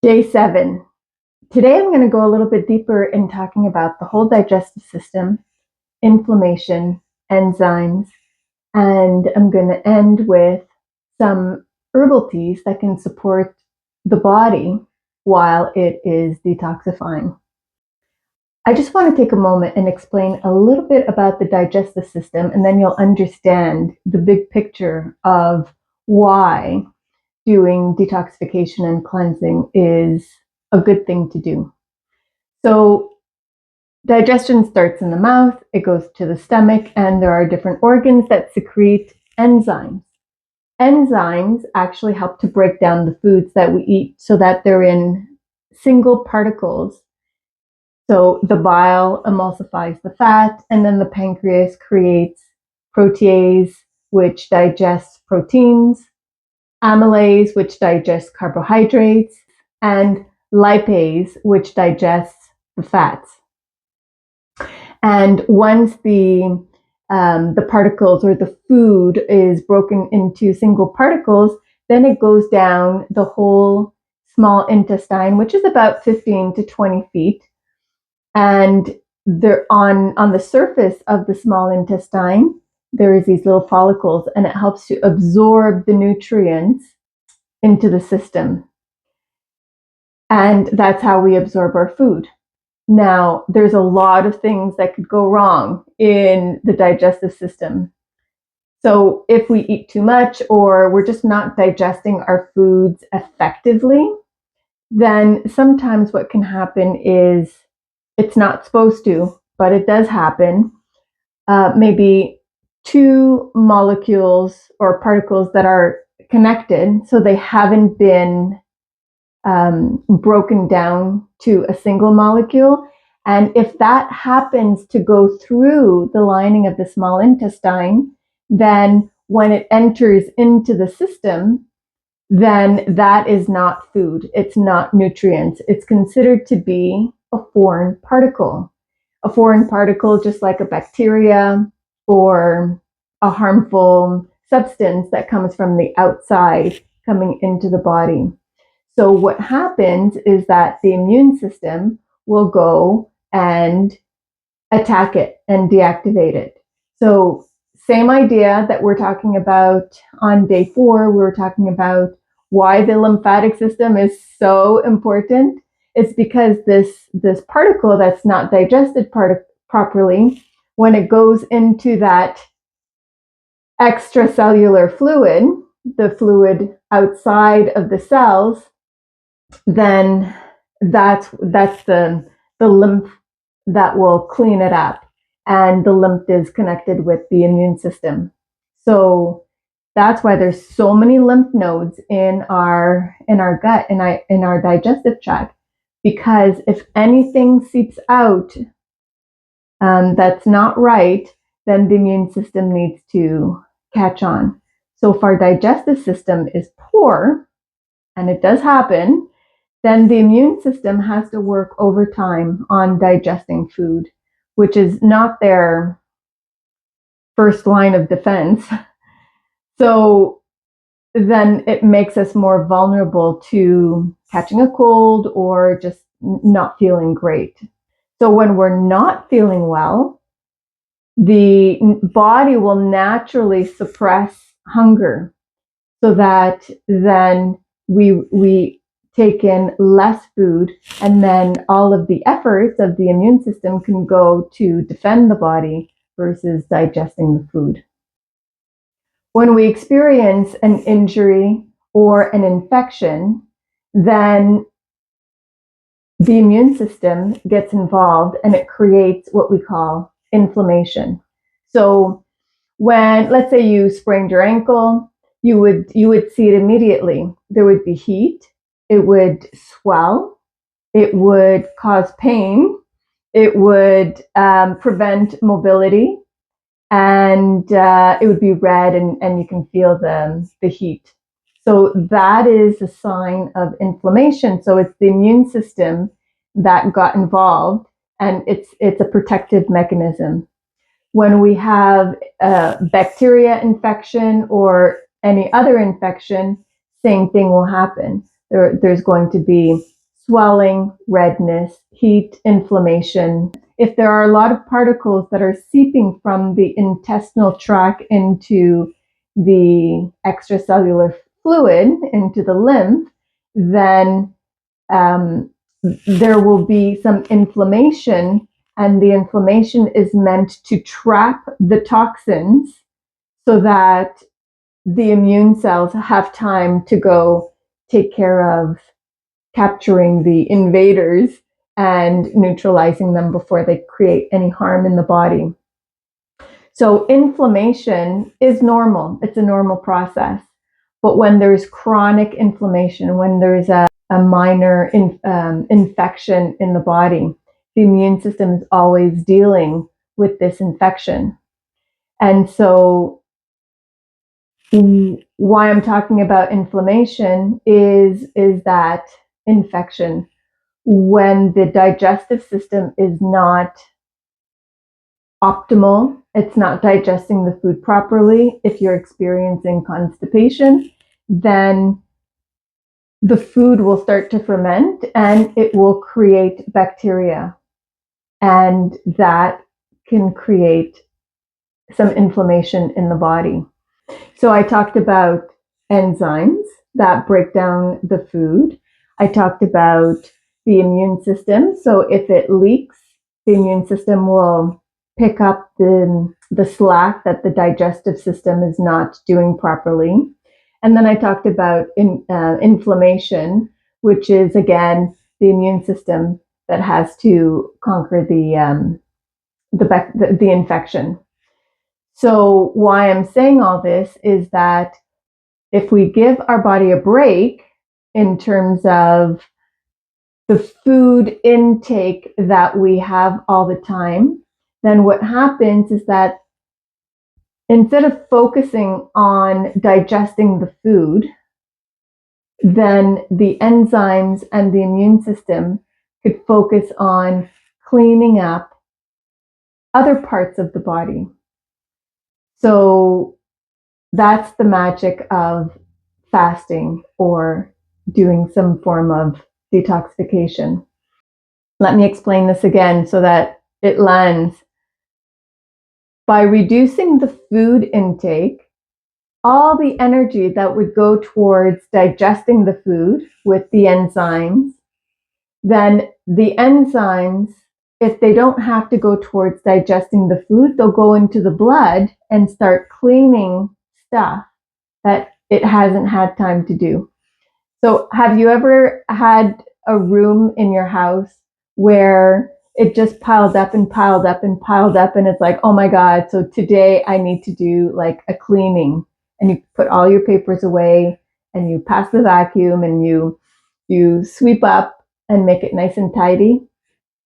Day 7. Today I'm going to go a little bit deeper in talking about the whole digestive system, inflammation, enzymes, and I'm going to end with some herbal teas that can support the body while it is detoxifying. I just want to take a moment and explain a little bit about the digestive system, and then you'll understand the big picture of why doing detoxification and cleansing is a good thing to do. So digestion starts in the mouth, it goes to the stomach, and there are different organs that secrete enzymes. Enzymes actually help to break down the foods that we eat so that they're in single particles. So the bile emulsifies the fat, and then the pancreas creates protease, which digests proteins, amylase, which digests carbohydrates, and lipase, which digests the fats. And once the particles or the food is broken into single particles, then it goes down the whole small intestine, which is about 15 to 20 feet. And there on the surface of the small intestine, there is these little follicles, and it helps to absorb the nutrients into the system. And that's how we absorb our food. Now, there's a lot of things that could go wrong in the digestive system. So if we eat too much or we're just not digesting our foods effectively, then sometimes what can happen is it's not supposed to, but it does happen. Maybe two molecules or particles that are connected, so they haven't been broken down to a single molecule. And if that happens to go through the lining of the small intestine, then when it enters into the system, then that is not food. It's not nutrients. It's considered to be a foreign particle. A foreign particle, just like a bacteria or a harmful substance that comes from the outside coming into the body. So what happens is that the immune system will go and attack it and deactivate it. So same idea that we're talking about on day 4, we were talking about why the lymphatic system is so important. It's because this particle that's not digested properly, when it goes into that extracellular fluid, the fluid outside of the cells, then that's the lymph that will clean it up, and the lymph is connected with the immune system. So that's why there's so many lymph nodes in our gut, in our digestive tract, because if anything seeps out that's not right, then the immune system needs to catch on. So if our digestive system is poor, and it does happen, then the immune system has to work overtime on digesting food, which is not their first line of defense. So then it makes us more vulnerable to catching a cold or just not feeling great. So when we're not feeling well, the body will naturally suppress hunger so that then we take in less food, and then all of the efforts of the immune system can go to defend the body versus digesting the food. When we experience an injury or an infection, then the immune system gets involved and it creates what we call inflammation. So when, let's say, you sprained your ankle, you would see it immediately. There would be heat, it would swell, it would cause pain, it would prevent mobility, and it would be red, and you can feel the heat. So that is a sign of inflammation. So it's the immune system that got involved, and it's a protective mechanism. When we have a bacteria infection or any other infection, same thing will happen. There's going to be swelling, redness, heat, inflammation. If there are a lot of particles that are seeping from the intestinal tract into the extracellular fluid, into the lymph, then there will be some inflammation, and the inflammation is meant to trap the toxins so that the immune cells have time to go take care of capturing the invaders and neutralizing them before they create any harm in the body. So inflammation is normal. It's a normal process. But when there's chronic inflammation, when there's a minor infection in the body, the immune system is always dealing with this infection. And so why I'm talking about inflammation is that infection, when the digestive system is not optimal, it's not digesting the food properly. If you're experiencing constipation, then the food will start to ferment and it will create bacteria, and that can create some inflammation in the body. So I talked about enzymes that break down the food. I talked about the immune system. So if it leaks, the immune system will pick up the slack that the digestive system is not doing properly. And then I talked about inflammation, which is, again, the immune system that has to conquer the infection. So why I'm saying all this is that if we give our body a break in terms of the food intake that we have all the time, then what happens is that instead of focusing on digesting the food, then the enzymes and the immune system could focus on cleaning up other parts of the body. So that's the magic of fasting or doing some form of detoxification. Let me explain this again so that it lands. By reducing the food intake, all the energy that would go towards digesting the food with the enzymes, then the enzymes, if they don't have to go towards digesting the food, they'll go into the blood and start cleaning stuff that it hasn't had time to do. So have you ever had a room in your house where it just piled up and piled up and piled up, and it's like, oh my God, so today I need to do like a cleaning, and you put all your papers away and you pass the vacuum and you sweep up and make it nice and tidy?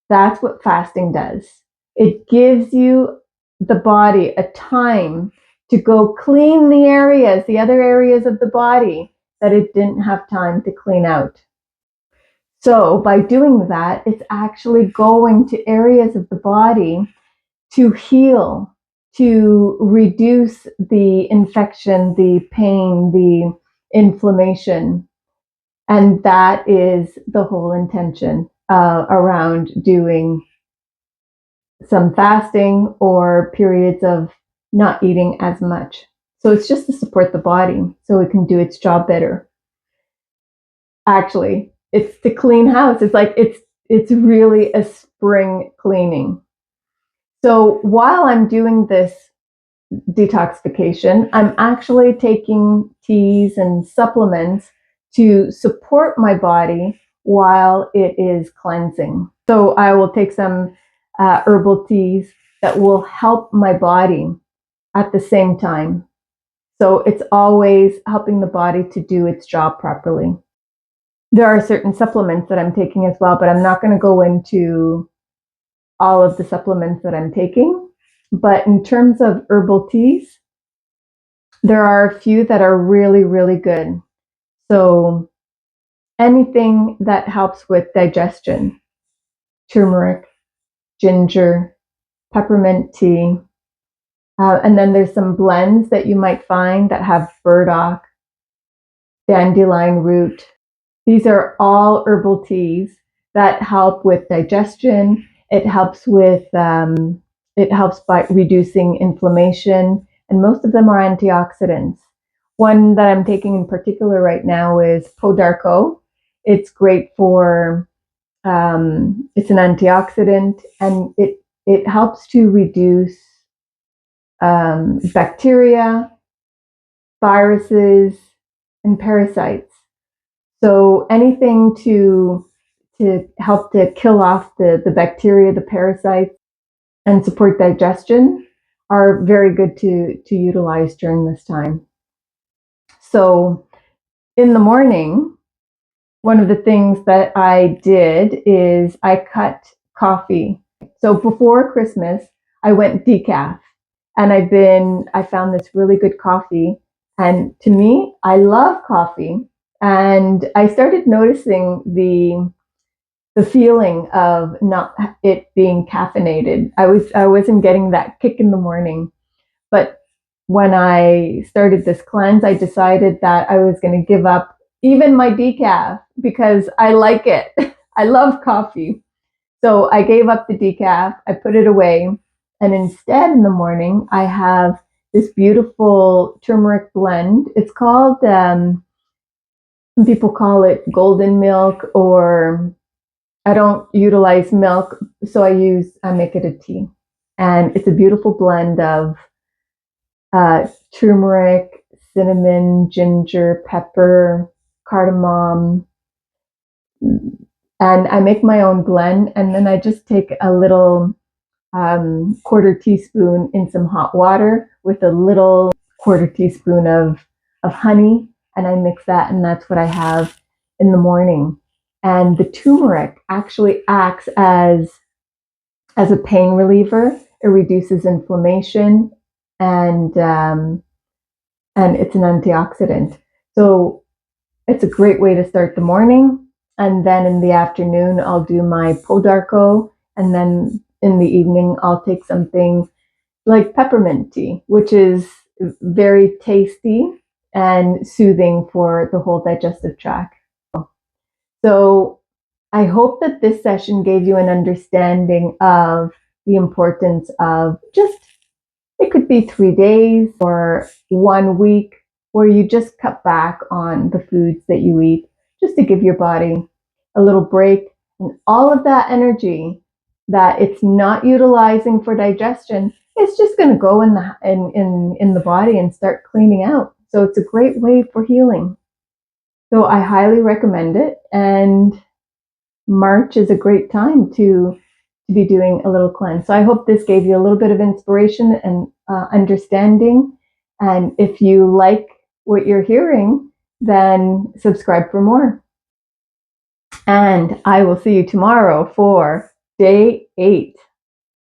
That's what fasting does. It gives you, the body, a time to go clean the other areas of the body that it didn't have time to clean out. So by doing that, it's actually going to areas of the body to heal, to reduce the infection, the pain, the inflammation. And that is the whole intention around doing some fasting or periods of not eating as much. So it's just to support the body so it can do its job better. Actually, it's to clean house. It's like it's really a spring cleaning. So while I'm doing this detoxification, I'm actually taking teas and supplements to support my body while it is cleansing. So I will take some herbal teas that will help my body at the same time. So it's always helping the body to do its job properly. There are certain supplements that I'm taking as well, but I'm not going to go into all of the supplements that I'm taking. But in terms of herbal teas, there are a few that are really, really good. So anything that helps with digestion: turmeric, ginger, peppermint tea. And then there's some blends that you might find that have burdock, dandelion root, These are all herbal teas that help with digestion. It helps by reducing inflammation, and most of them are antioxidants. One that I'm taking in particular right now is Podarco. It's great for it's an antioxidant, and it helps to reduce bacteria, viruses, and parasites. So anything to help to kill off the bacteria, the parasites, and support digestion are very good to utilize during this time. So in the morning, one of the things that I did is I cut coffee. So before Christmas, I went decaf, and I found this really good coffee. And to me, I love coffee. And I started noticing the feeling of not it being caffeinated. I wasn't getting that kick in the morning. But when I started this cleanse, I decided that I was going to give up even my decaf because I like it. I love coffee. So I gave up the decaf, I put it away, and instead in the morning, I have this beautiful turmeric blend. It's called, some people call it golden milk, or I don't utilize milk, so I make it a tea. And it's a beautiful blend of turmeric, cinnamon, ginger, pepper, cardamom, and I make my own blend. And then I just take a little quarter teaspoon in some hot water with a little quarter teaspoon of honey, and I mix that, and that's what I have in the morning. And the turmeric actually acts as a pain reliever. It reduces inflammation, and it's an antioxidant. So it's a great way to start the morning. And then in the afternoon, I'll do my Podarco. And then in the evening, I'll take something like peppermint tea, which is very tasty and soothing for the whole digestive tract. So I hope that this session gave you an understanding of the importance of just, it could be 3 days or 1 week, where you just cut back on the foods that you eat, just to give your body a little break, and all of that energy that it's not utilizing for digestion, it's just going to go in the body and start cleaning out. So it's a great way for healing. So I highly recommend it, and March is a great time to be doing a little cleanse. So I hope this gave you a little bit of inspiration and understanding. And if you like what you're hearing, then subscribe for more. And I will see you tomorrow for day 8.